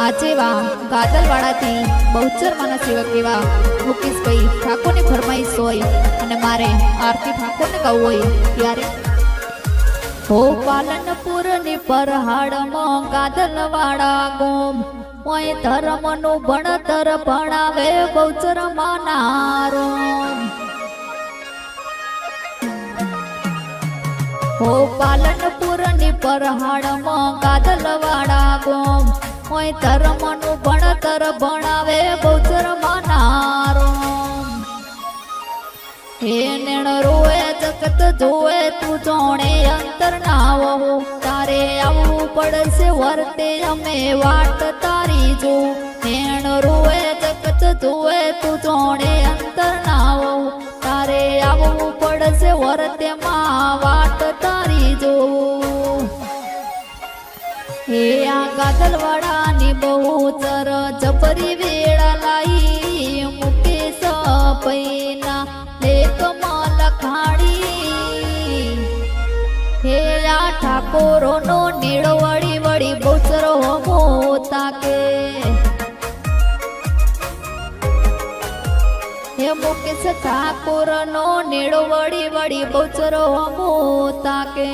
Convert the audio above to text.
आजेवा गादलवाड़ाथी बहुचर माना सेवक एवा मुकेशभाई ठाकोरनी फरमाईश होय अने मारे आरती ठाकोरने गावुं होय त्यारे हो पालनपुरनी परहाड़मां गादलवाड़ा गोम ओय धर्मनु भणतर भणावे बहुचर माना रोम हो पालनपुरनी परहाड़मां गादलवाड़ा गोम ओय धर्मनु भणतर भणावे बहुचर माना रोम हे नेण रोए जगत जोए तू जोणे अंतर ना हो तारे आवू पड़से वर्ते अमे वाट तारी जो नेण रोए जगत जोए तू जोणे अंतर ना हो तारे आवू पड़से वर्ते मा वाट तारी जो हे आ गादलवाड़ानी बहुचर जबरी वेळा लाई मुकेश पैना लेखमां लखाणी हे आ ठाकोरनो नीड़ो वड़ी वड़ी बहुचर होमो ताके हे मुकेश ठाकोरनो नीड़ो वड़ी वड़ी बहुचर होमो ताके।